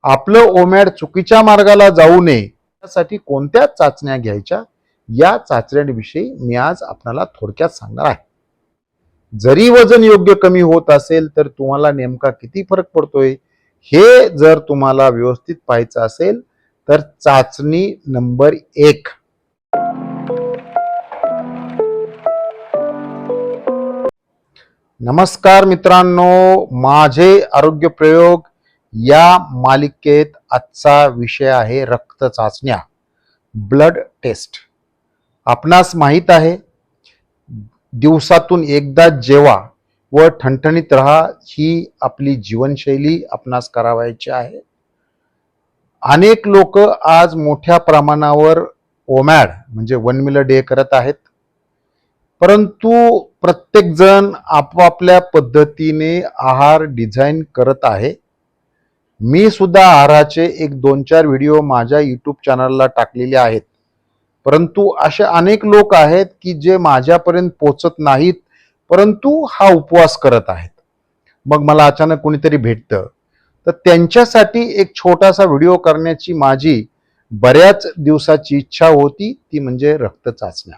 आपलं ओमॅड चुकीच्या मार्गाला जाऊ नये यासाठी कोणत्या चाचण्या घ्यायच्या या चाचण्यांविषयी मी आज आपल्याला थोडक्यात सांगणार आहे. जरी वजन योग्य कमी होत असेल तर तुम्हाला नेमका किती फरक पडतोय हे जर तुम्हाला व्यवस्थित पाहायचं असेल तर चाचणी नंबर 1. नमस्कार मित्रांनो, माझे आरोग्य प्रयोग या मालिकेत आजचा विषय आहे रक्त चाचण्या, ब्लड टेस्ट. आपणास माहित आहे दिवसातून एकदा जेवा व ठणठणीत राहा ही आपली जीवनशैली आपणास करावायची आहे. अनेक लोक आज मोठ्या प्रमाणावर ओमॅड म्हणजे 1 मील डे करत आहेत, परंतु प्रत्येक जण आपापल्या पद्धतीने आहार डिझाईन करत आहे. मी सुद्धा आहाराचे 1-2-4 व्हिडिओ माझ्या यूट्यूब चॅनलला टाकलेले आहेत, परंतु असे अनेक लोक आहेत की जे माझ्यापर्यंत पोहोचत नाहीत परंतु हा उपवास करत आहेत. मग मला अचानक कोणीतरी भेटतं तर त्यांच्यासाठी एक छोटासा व्हिडिओ करण्याची माझी बऱ्याच दिवसाची इच्छा होती, ती म्हणजे रक्त चाचण्या.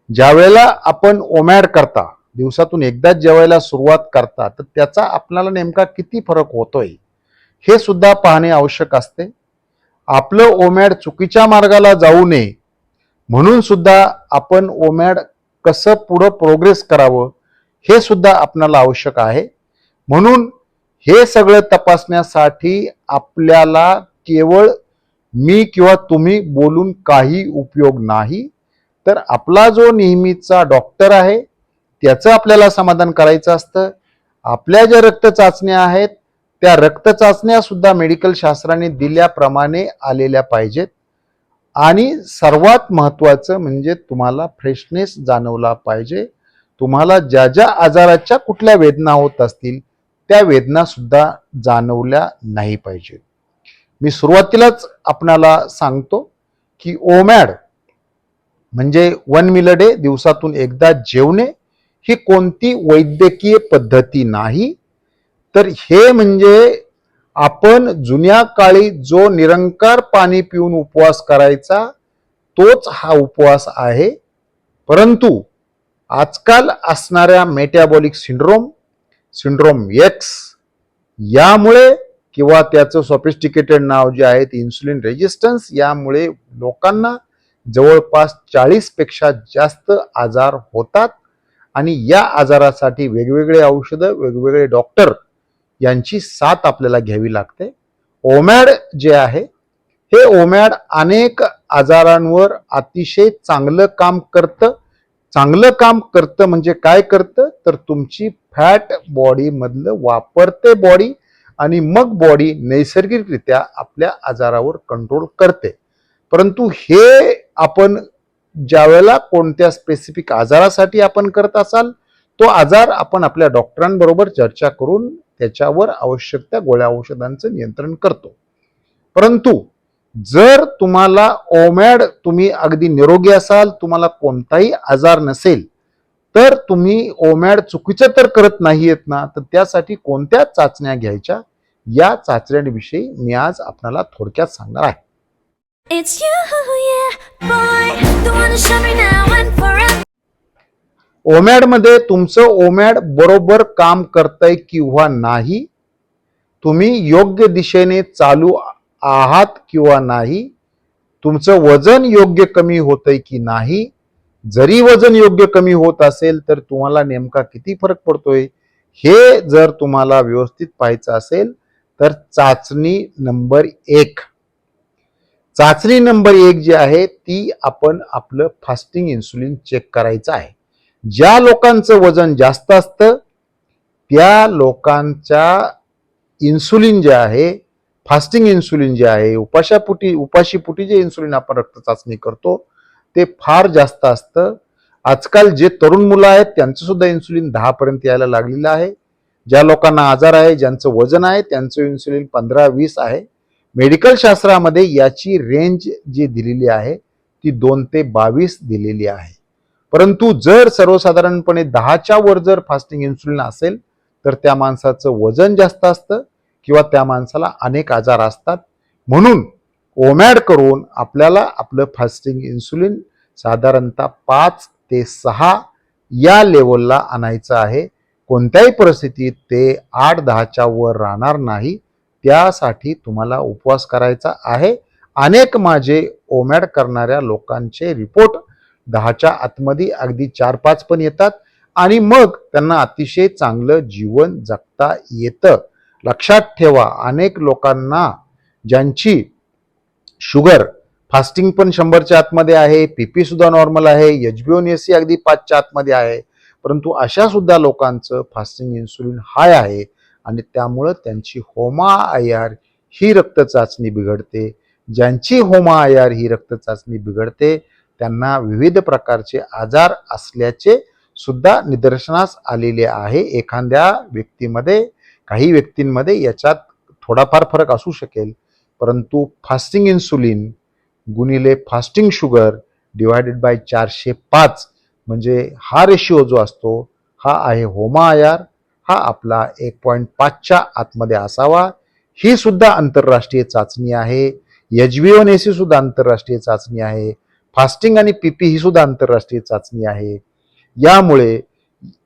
ज्यावेळेला आपण ओमॅड करता, दिवसातून एकदाच जेवायला सुरुवात करता, तर त्याचा आपल्याला नेमका किती फरक होतोय हे सुद्धा पाहणे आवश्यक असते. आपलं ओमॅड चुकीच्या मार्गाला जाऊ नये म्हणून सुद्धा आपण ओमॅड कसं पुढं प्रोग्रेस करावं हे सुद्धा आपल्याला आवश्यक आहे. म्हणून हे सगळं तपासण्यासाठी आपल्याला केवळ मी किंवा तुम्ही बोलून काही उपयोग नाही, तर आपला जो नेहमीचा डॉक्टर आहे त्याचं आपल्याला समाधान करायचं असतं. आपल्या ज्या रक्त चाचण्या आहेत त्या रक्त चाचण्या सुद्धा मेडिकल शास्त्राने दिल्याप्रमाणे आलेल्या पाहिजेत. आणि सर्वात महत्त्वाचं म्हणजे तुम्हाला फ्रेशनेस जाणवला पाहिजे. तुम्हाला ज्या ज्या आजाराच्या कुठल्या वेदना होत असतील त्या वेदना सुद्धा जाणवल्या नाही पाहिजे. मी सुरुवातीलाच आपणाला सांगतो की ओमॅड म्हणजे 1 मील डे, दिवसातून एकदा जेवणे, ही कोणती वैद्यकीय पद्धती नाही, तर हे म्हणजे आपण जुन्या काळी जो निरंकार पाणी पिऊन उपवास करायचा तोच हा उपवास आहे. परंतु आजकाल असणाऱ्या मेटाबॉलिक सिंड्रोम X यामुळे किंवा त्याचं सोफिस्टिकेटेड नाव जे आहे इन्सुलिन रेजिस्टन्स, यामुळे लोकांना जवळपास 40 पेक्षा जास्त आजार होतात आणि या आजारासाठी वेगवेगळे औषधं, वेगवेगळे डॉक्टर यांची साथ आपल्याला घ्यावी लागते. ओमॅड जे आहे हे ओमॅड अनेक आजारांवर अतिशय चांगलं काम करतं. चांगलं काम करतं म्हणजे काय करतं, तर तुमची फॅट बॉडी मधलं वापरते बॉडी आणि मग बॉडी नैसर्गिकरित्या आपल्या आजारावर कंट्रोल करते. परंतु हे आपण ज्यावेळेला कोणत्या स्पेसिफिक आजारासाठी आपण करत असाल तो आजार आपण आपल्या डॉक्टरांबरोबर चर्चा करून त्याच्यावर आवश्यक त्या गोळ्या औषधांचं नियंत्रण करतो. परंतु जर तुम्हाला ओमॅड, तुम्ही अगदी निरोगी असाल, तुम्हाला कोणताही आजार नसेल, तर तुम्ही ओमॅड चुकीचं तर करत नाहीयेत ना, तर त्यासाठी कोणत्या चाचण्या घ्यायच्या या चाचण्यांविषयी मी आज आपल्याला थोडक्यात सांगणार आहे. It's you, yeah, boy, the one to show me now and forever. ओमॅड मध्ये तुमचं ओमॅड बरोबर काम करतंय किंवा नाही, तुम्ही योग्य दिशेने चालू आहात किंवा नाही, तुमचं वजन योग्य कमी होतंय की नाही, जरी वजन योग्य कमी होत असेल तर तुम्हाला नेमका किती फरक पडतोय हे जर तुम्हाला व्यवस्थित पाहायचं असेल तर चाचणी नंबर 1. चाचणी नंबर 1 जी आहे ती आपण आपलं फास्टिंग इन्सुलिन चेक करायचं आहे. ज्या लोकांचं वजन जास्त असतं त्या लोकांच्या इन्सुलिन जे आहे, फास्टिंग इन्सुलिन जे आहे, उपाशीपोटी जे इन्सुलिन आपण रक्त चाचणी करतो ते फार जास्त असतं. आजकाल जे तरुण मुलं आहेत त्यांचं सुद्धा इन्सुलिन 10 पर्यंत यायला लागलेलं आहे. ज्या लोकांना आजार आहे, ज्यांचं वजन आहे, त्यांचं इन्सुलिन 15-20 आहे. मेडिकल शास्त्रामध्ये याची रेंज जी दिलेली आहे ती 2 ते 22 दिलेली आहे. परंतु जर सर्वसाधारणपणे 10च्या वर जर फास्टिंग इन्सुलिन असेल तर त्या माणसाचं वजन जास्त असतं किंवा त्या माणसाला अनेक आजार असतात. म्हणून ओमॅड करून आपल्याला आपलं फास्टिंग इन्सुलिन साधारणतः 5 ते 6 या लेवलला आणायचं आहे. कोणत्याही परिस्थितीत ते 8-10च्या वर राहणार नाही. त्यासाठी तुम्हाला उपवास करायचा आहे. अनेक माझे ओमॅड करणाऱ्या लोकांचे रिपोर्ट 10च्या आतमध्ये अगदी 4-5 पण येतात आणि मग त्यांना अतिशय चांगलं जीवन जगता येतं. लक्षात ठेवा, अनेक लोकांना ज्यांची शुगर फास्टिंग पण 100च्या आतमध्ये आहे, पीपी सुद्धा नॉर्मल आहे, HbA1c अगदी 5च्या आतमध्ये आहे, परंतु अशा सुद्धा लोकांचं फास्टिंग इन्सुलिन हाय आहे आणि त्यामुळं त्यांची HOMA-IR ही रक्त चाचणी बिघडते. ज्यांची HOMA-IR ही रक्त चाचणी बिघडते त्यांना विविध प्रकारचे आजार असल्याचे सुद्धा निदर्शनास आलेले आहे. एखाद्या व्यक्तीमध्ये, काही व्यक्तींमध्ये याच्यात थोडाफार फरक असू शकेल, परंतु फास्टिंग इन्सुलिन गुणिले फास्टिंग शुगर डिवायडेड बाय 405 म्हणजे हा रेशिओ जो असतो हा आहे HOMA-IR. हा आपला 1.5च्या आतमध्ये असावा. ही सुद्धा आंतरराष्ट्रीय चाचणी आहे. HbA1c सुद्धा आंतरराष्ट्रीय चाचणी आहे. फास्टिंग आणि पीपी ही सुद्धा आंतरराष्ट्रीय चाचणी आहे. यामुळे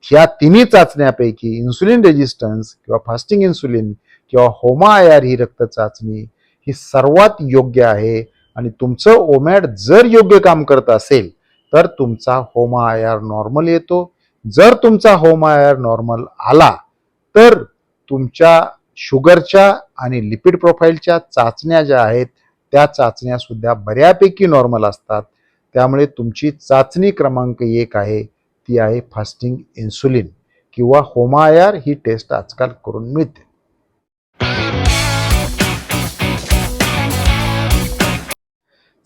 ह्या तिन्ही चाचण्यापैकी इन्सुलिन रेजिस्टन्स किंवा फास्टिंग इन्सुलिन किंवा HOMA-IR ही रक्त चाचणी ही सर्वात योग्य आहे. आणि तुमचं ओमॅड जर योग्य काम करत असेल तर तुमचा HOMA-IR नॉर्मल येतो. जर तुमचा HOMA-IR नॉर्मल आला तर तुमच्या शुगरच्या आणि लिपिड प्रोफाईलच्या चाचण्या ज्या आहेत त्या चाचण्या सुद्धा बऱ्यापैकी नॉर्मल असतात. त्यामुळे तुमची चाचणी क्रमांक 1 आहे ती आहे फास्टिंग इन्सुलिन किंवा HOMA-IR ही टेस्ट आजकाल करून मिळते.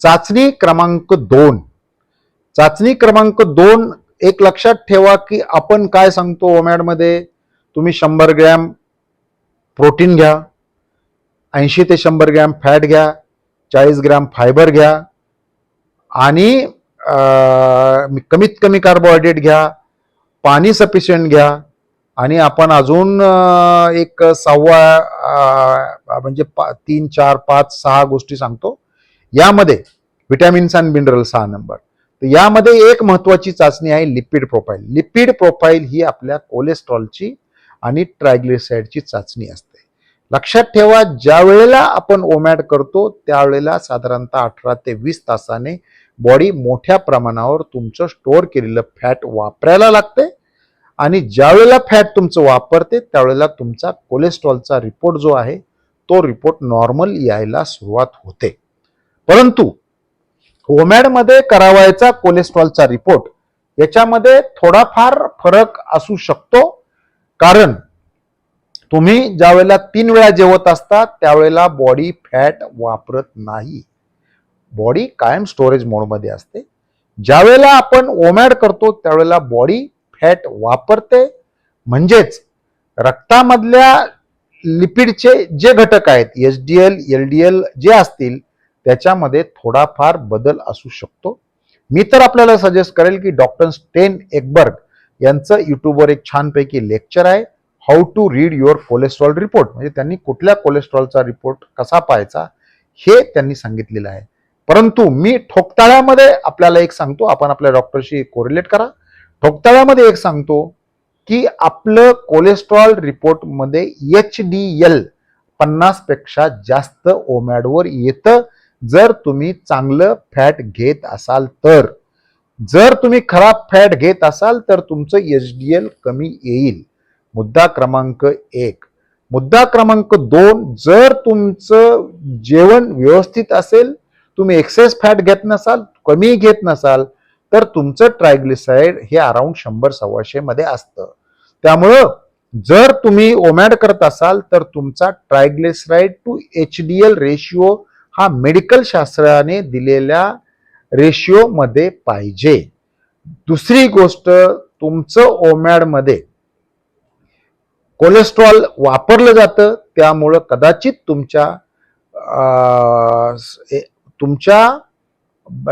चाचणी क्रमांक 2. चाचणी क्रमांक 2 एक लक्षात ठेवा की आपण काय सांगतो ओमॅडमध्ये, तुम्ही 100 ग्रॅम प्रोटीन घ्या, 80 ते 100 ग्रॅम फॅट घ्या, 40 ग्रॅम फायबर घ्या आणि कमीत कमी कार्बोहायड्रेट घ्या, पाणी सफिशियंट घ्या आणि आपण अजून एक म्हणजे 3, 4, 5, 6 गोष्टी सांगतो. यामध्ये विटॅमिन्स आणि मिनरल 6 नंबर. तर यामध्ये एक महत्वाची चाचणी आहे लिपिड प्रोफाईल. लिपिड प्रोफाईल ही आपल्या कोलेस्ट्रॉलची आणि ट्रायग्लिसराईडची चाचणी असते. लक्षात ठेवा, ज्या वेळेला आपण ओमॅड करतो त्यावेळेला साधारणतः 18 ते 20 तासाने बॉडी मोठ्या प्रमाणावर तुमचं स्टोअर केलेलं फॅट वापरायला लागते आणि ज्या वेळेला फॅट तुमचं वापरते त्यावेळेला तुमचा कोलेस्ट्रॉलचा रिपोर्ट जो आहे तो रिपोर्ट नॉर्मल यायला सुरुवात होते. परंतु ओमॅडमध्ये करावायचा कोलेस्ट्रॉलचा रिपोर्ट याच्यामध्ये थोडाफार फरक असू शकतो. कारण तुम्ही ज्या वेळेला 3 वेळा जेवत असता त्यावेळेला बॉडी फॅट वापरत नाही. बॉडी कायम स्टोरेज मोडमध्ये असते. ज्या वेळेला आपण ओमॅड करतो त्यावेळेला बॉडी फॅट वापरते. म्हणजेच रक्तामधल्या लिपिडचे जे घटक आहेत HDL, LDL जे असतील त्याच्यामध्ये थोडाफार बदल असू शकतो. मी तर आपल्याला सजेस्ट करेल की डॉक्टर स्टेन एकबर्ग यांचं युट्यूबवर एक छानपैकी लेक्चर आहे, how to read your cholesterol report. म्हणजे त्यांनी कुठल्या कोलेस्ट्रॉलचा रिपोर्ट कसा पाहायचा हे त्यांनी सांगितलेलं आहे. परंतु मी ठोकताळ्यामध्ये आपल्याला एक सांगतो, आपण आपल्या डॉक्टरशी कोरिलेट करा. ठोकताळ्यामध्ये एक सांगतो की आपलं कोलेस्ट्रॉल रिपोर्टमध्ये HDL 50 पेक्षा जास्त ओमॅडवर येतं जर तुम्ही चांगलं फॅट घेत असाल तर. जर तुम्ही खराब फॅट घेत असाल तर तुमचं HDL कमी येईल. मुद्दा क्रमांक 1. मुद्दा क्रमांक 2, जर तुमचं जेवण व्यवस्थित असेल, तुम्ही एक्सेस फॅट घेत नसाल, कमी घेत नसाल तर तुमचं ट्रायग्लिसराईड हे अराउंड 100-125 मध्ये असतं. त्यामुळं जर तुम्ही ओमॅड करत असाल तर तुमचा ट्रायग्लिसराईड टू HDL रेशिओ हा मेडिकल शास्त्राने दिलेल्या रेशिओ मध्ये पाहिजे. दुसरी गोष्ट, तुमचं ओमॅड मध्ये कोलेस्ट्रॉल वापरलं जातं त्यामुळं कदाचित तुमच्या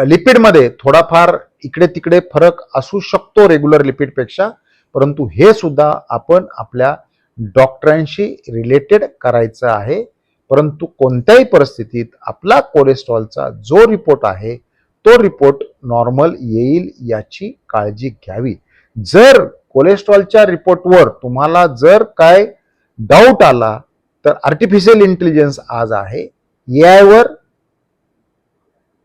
लिपिडमध्ये थोडाफार इकडे तिकडे फरक असू शकतो रेग्युलर लिपिडपेक्षा. परंतु हे सुद्धा आपण आपल्या डॉक्टरांशी रिलेटेड करायचं आहे. परंतु कोणत्याही परिस्थितीत आपला कोलेस्ट्रॉलचा जो रिपोर्ट आहे तो रिपोर्ट नॉर्मल येईल याची काळजी घ्यावी. जर कोलेस्ट्रॉलच्या रिपोर्टवर तुम्हाला जर काय डाऊट आला तर आर्टिफिशियल इंटेलिजन्स आज आहे, AI वर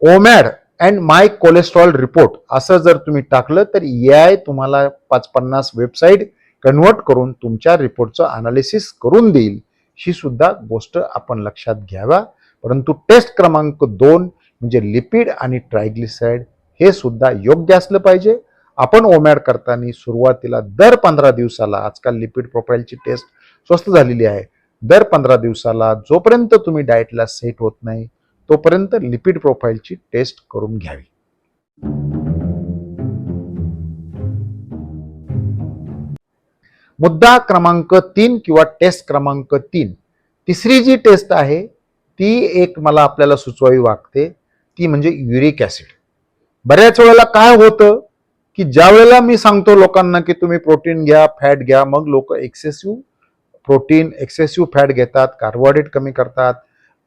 ओमॅड अँड माय कोलेस्ट्रॉल रिपोर्ट असं जर तुम्ही टाकलं तर AI तुम्हाला 550 वेबसाईट कन्वर्ट करून तुमच्या रिपोर्टचं अनालिसिस करून देईल. ही सुद्धा गोष्ट आपण लक्षात घ्यावा. परंतु टेस्ट क्रमांक 2 म्हणजे लिपिड आणि ट्रायग्लिसराईड हे सुद्धा योग्य असलं पाहिजे. आपण ओमॅड करताना सुरुवातीला दर 15 दिवसाला, आजकाल लिपिड प्रोफाईलची टेस्ट स्वस्त झालेली आहे, दर 15 दिवसाला जोपर्यंत तुम्ही डाएटला सेट होत नाही तोपर्यंत लिपिड प्रोफाईलची टेस्ट करून घ्यावी. मुद्दा क्रमांक 3 किंवा टेस्ट क्रमांक 3, तिसरी जी टेस्ट आहे ती एक मला आपल्याला सुचवावी वाटते, ती म्हणजे युरिक ऍसिड. बऱ्याच वेळेला काय होतं की ज्या वेळेला मी सांगतो लोकांना की तुम्ही प्रोटीन घ्या, फॅट घ्या, मग लोक एक्सेसिव्ह प्रोटीन, एक्सेसिव्ह फॅट घेतात, कार्बोहायड्रेट कमी करतात.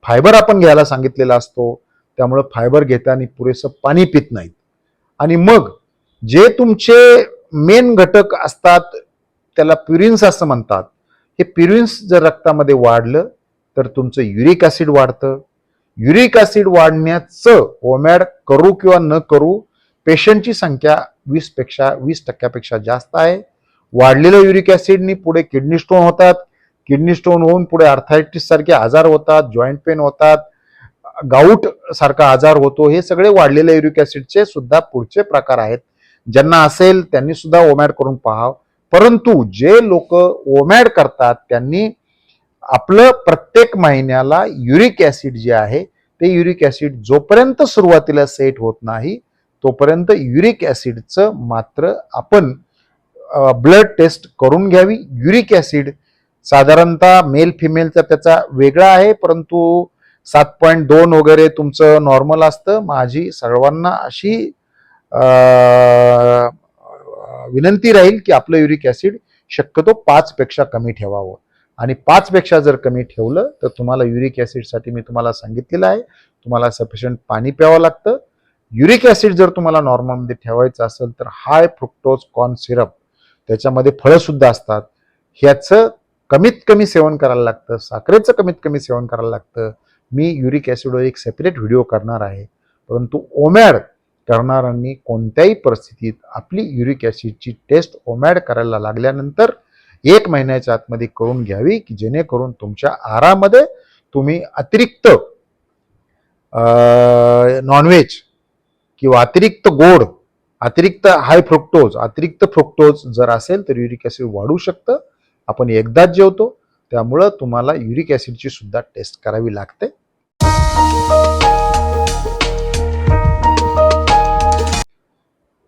फायबर आपण घ्यायला सांगितलेला असतो, त्यामुळे फायबर घेताना पुरेसं पाणी पित नाहीत. आणि मग जे तुमचे मेन घटक असतात त्याला प्युरिन्स असं म्हणतात, हे प्युरिन्स जर रक्तामध्ये वाढलं तर तुमचं युरिक ऍसिड वाढतं. युरिक ऍसिड वाढण्याचं ओमॅड करू किंवा न करू पेशंटची संख्या 20% जास्त आहे. वाढलेल्या युरिक ऍसिडनी पुढे किडनी स्टोन होतात, किडनी स्टोन होऊन पुढे आर्थरायटिस सारखे आजार होतात, जॉईंट पेन होतात, गाऊट सारखा आजार होतो. हे सगळे वाढलेल्या युरिक ऍसिडचे सुद्धा पुढचे प्रकार आहेत. ज्यांना असेल त्यांनी सुद्धा ओमॅड करून पाहावं. परंतु जे लोक ओमॅड करतात त्यांनी आपलं प्रत्येक महिन्याला युरिक ऍसिड जे आहे ते युरिक ऍसिड जोपर्यंत सुरुवातीला सेट होत नाही तोपर्यंत युरिक ऍसिडचं मात्र आपण ब्लड टेस्ट करून घ्यावी. युरिक ऍसिड साधारणतः मेल फिमेलचा त्याचा वेगळा आहे, परंतु 7.2 वगैरे तुमचं नॉर्मल असतं. माझी सर्वांना अशी विनंती राहील की आपलं युरिक ऍसिड शक्यतो 5 पेक्षा कमी ठेवावं. आणि 5 पेक्षा जर कमी ठेवलं तर तुम्हाला युरिक ऍसिडसाठी मी तुम्हाला सांगितलेलं आहे, तुम्हाला सफिशियंट पाणी प्यावं लागतं. युरिक ऍसिड जर तुम्हाला नॉर्मलमध्ये ठेवायचं असेल तर हाय फ्रुक्टोज कॉर्न सिरप, त्याच्यामध्ये फळं सुद्धा असतात, ह्याचं कमीत कमी सेवन करायला लागतं, साखरेचं कमीत कमी सेवन करायला लागतं. मी युरिक ऍसिडवर एक सेपरेट व्हिडिओ करणार आहे. परंतु ओमॅड करणाऱ्यांनी कोणत्याही परिस्थितीत आपली युरिक ऍसिडची टेस्ट ओमॅड करायला लागल्यानंतर 1 महिन्याच्या आतमध्ये करून घ्यावी, की जेणेकरून तुमच्या आहारामध्ये तुम्ही अतिरिक्त नॉनव्हेज किंवा अतिरिक्त गोड, अतिरिक्त हाय फ्रुक्टोज, अतिरिक्त फ्रुक्टोज जर असेल तर युरिक ऍसिड वाढू शकतं. आपण एकदाच जेवतो, त्यामुळं तुम्हाला युरिक ऍसिडची सुद्धा टेस्ट करावी लागते.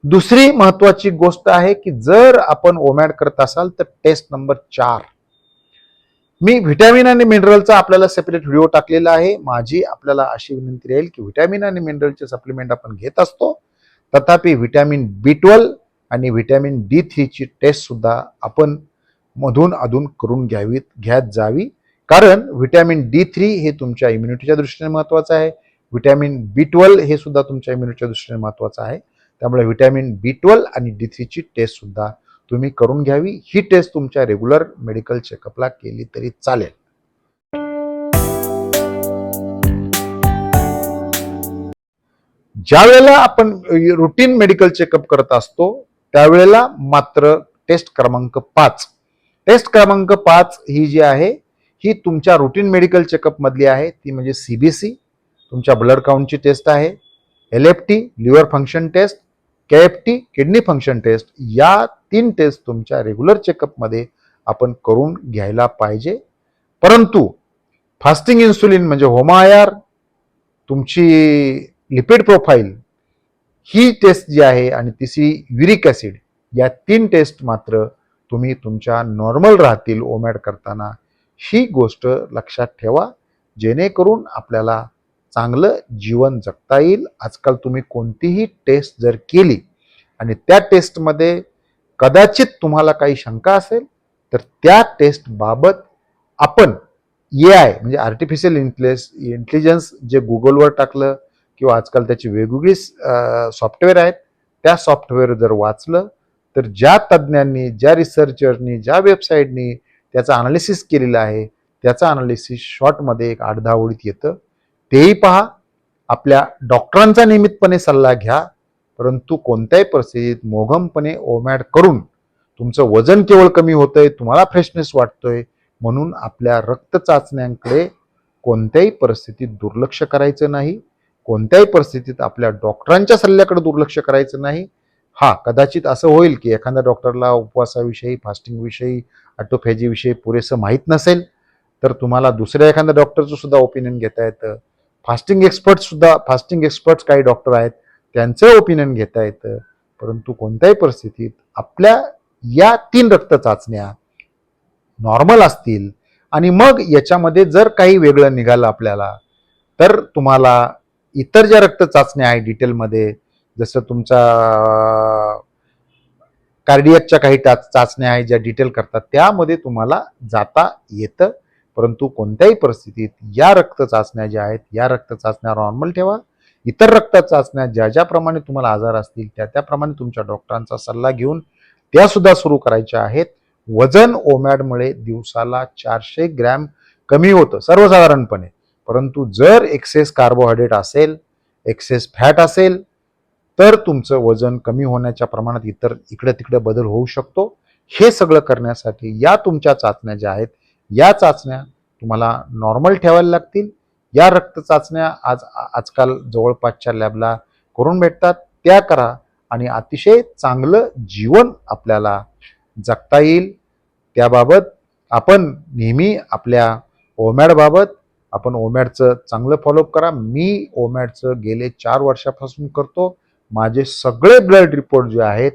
दुसरी महत्वाची गोष्ट आहे की जर आपण ओमॅड करत असाल तर टेस्ट नंबर 4, मी व्हिटॅमिन आणि मिनरलचा आपल्याला सेपरेट व्हिडिओ टाकलेला आहे. माझी आपल्याला अशी विनंती राहील की व्हिटॅमिन आणि मिनरलचे सप्लिमेंट आपण घेत असतो, तथापि व्हिटॅमिन B12 आणि व्हिटॅमिन D3 ची टेस्ट सुद्धा आपण मधून अधून करून घ्यात जावी. कारण व्हिटॅमिन D3 हे तुमच्या इम्युनिटीच्या दृष्टीने महत्वाचं आहे, व्हिटॅमिन B12 हे सुद्धा तुमच्या इम्युनिटीच्या दृष्टीने महत्वाचं आहे. त्यामुळे व्हिटॅमिन B12 आणि D3 ची टेस्ट सुद्धा तुम्ही करून घ्यावी. ही टेस्ट तुमच्या रेग्युलर मेडिकल चेकअपला केली तरी चालेल. ज्या वेळेला आपण रुटीन मेडिकल चेकअप करत असतो त्यावेळेला मात्र टेस्ट क्रमांक 5, टेस्ट क्रमांक 5 ही जी आहे ही तुमच्या रुटीन मेडिकल चेकअप मधली आहे. ती म्हणजे CBC, तुमच्या ब्लड काउंटची टेस्ट आहे, LFT liver function test, KFT kidney function test. या 3 टेस्ट तुमच्या रेग्युलर चेकअपमध्ये आपण करून घ्यायला पाहिजे. परंतु फास्टिंग इन्सुलिन म्हणजे HOMA-IR, तुमची लिपिड प्रोफाईल ही टेस्ट जी आहे आणि तिसरी युरिक ऍसिड, या 3 टेस्ट मात्र तुम्ही तुमच्या नॉर्मल राहतील ओमॅड करताना. ही गोष्ट लक्षात ठेवा, जेणेकरून आपल्याला चांगलं जीवन जगता येईल. आजकाल तुम्ही कोणतीही टेस्ट जर केली आणि त्या टेस्टमध्ये कदाचित तुम्हाला काही शंका असेल तर त्या टेस्ट बाबत आपण AI म्हणजे आर्टिफिशियल इंटेलिजन्स जे गुगलवर टाकलं किंवा आजकाल त्याची वेगवेगळी सॉफ्टवेअर आहेत, त्या सॉफ्टवेअर जर वाचलं तर ज्या तज्ज्ञांनी, ज्या रिसर्चरनी, ज्या वेबसाईटनी त्याचं अनालिसिस केलेलं आहे, त्याचं अनालिसिस शॉर्टमध्ये एक 8-10 ओळीत येतं. तेही पहा. आपल्या डॉक्टरांचा नियमितपणे सल्ला घ्या, परंतु कोणत्याही परिस्थितीत मोघमपणे ओमॅड करून तुमचं वजन केवळ कमी होतंय, तुम्हाला फ्रेशनेस वाटतोय म्हणून आपल्या रक्त चाचण्यांकडे कोणत्याही परिस्थितीत दुर्लक्ष करायचं नाही. कोणत्याही परिस्थितीत आपल्या डॉक्टरांच्या सल्ल्याकडे दुर्लक्ष करायचं नाही. हा, कदाचित असं होईल की एखाद्या डॉक्टरला उपवासाविषयी, फास्टिंगविषयी, ऑटोफॅजीविषयी पुरेसं माहीत नसेल, तर तुम्हाला दुसऱ्या एखाद्या डॉक्टरचं सुद्धा ओपिनियन घेता येतं. फास्टिंग एक्सपर्ट्स काही डॉक्टर आहेत, त्यांचं ओपिनियन घेता येतं. परंतु कोणत्याही परिस्थितीत आपल्या या 3 रक्त चाचण्या नॉर्मल असतील आणि मग याच्यामध्ये जर काही वेगळं निघालं आपल्याला, तर तुम्हाला इतर ज्या रक्त चाचण्या आहेत डिटेलमध्ये, जसं तुमचा कार्डियकच्या काही चाचण्या आहेत ज्या डिटेल करतात, त्यामध्ये तुम्हाला जाता येतं. परंतु कोणत्याही परिस्थितीत या रक्त चाचण्या ज्या आहेत, या रक्त चाचण्या नॉर्मल ठेवा. इतर रक्त चाचण्या ज्याप्रमाणे तुम्हाला आजार असतील त्याप्रमाणे तुमच्या डॉक्टरांचा सल्ला घेऊन त्या सुद्धा सुरू करायच्या आहेत. वजन ओमॅडमुळे दिवसाला 400 ग्रॅम कमी होतं सर्वसाधारणपणे. परंतु जर एक्सेस कार्बोहायड्रेट असेल, एक्सेस फॅट असेल, तर तुमचं वजन कमी होण्याच्या प्रमाणात इकडे तिकडे बदल होऊ शकतो. हे सगळं करण्यासाठी या तुमच्या चाचण्या ज्या आहेत, या चाचण्या तुम्हाला नॉर्मल ठेवायला लागतील. या रक्त चाचण्या आजकाल जवळपासच्या लॅबला करून भेटतात, त्या करा आणि अतिशय चांगलं जीवन आपल्याला जगता येईल. त्याबाबत आपण नेहमी आपल्या ओमॅडबाबत आपण ओमॅडचं चांगलं फॉलोअप करा. मी ओमॅडचं गेले 4 वर्षापासून करतो. माझे सगळे ब्लड रिपोर्ट जे आहेत,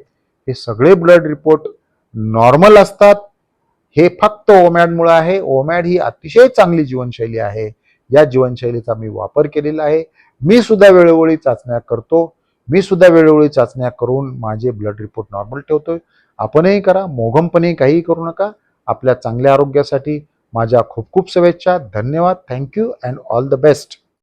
हे सगळे ब्लड रिपोर्ट नॉर्मल असतात. हे फक्त ओमॅडमुळे आहे. ओमॅड ही अतिशय चांगली जीवनशैली आहे. या जीवनशैलीचा मी वापर केलेला आहे. मी सुद्धा वेळोवेळी चाचण्या करतो. मी सुद्धा वेळोवेळी चाचण्या करून माझे ब्लड रिपोर्ट नॉर्मल ठेवतोय. आपणही करा. मोघमपणे काहीही करू नका. आपल्या चांगल्या आरोग्यासाठी माझ्या खूप खूप शुभेच्छा. धन्यवाद. Thank you and all the best.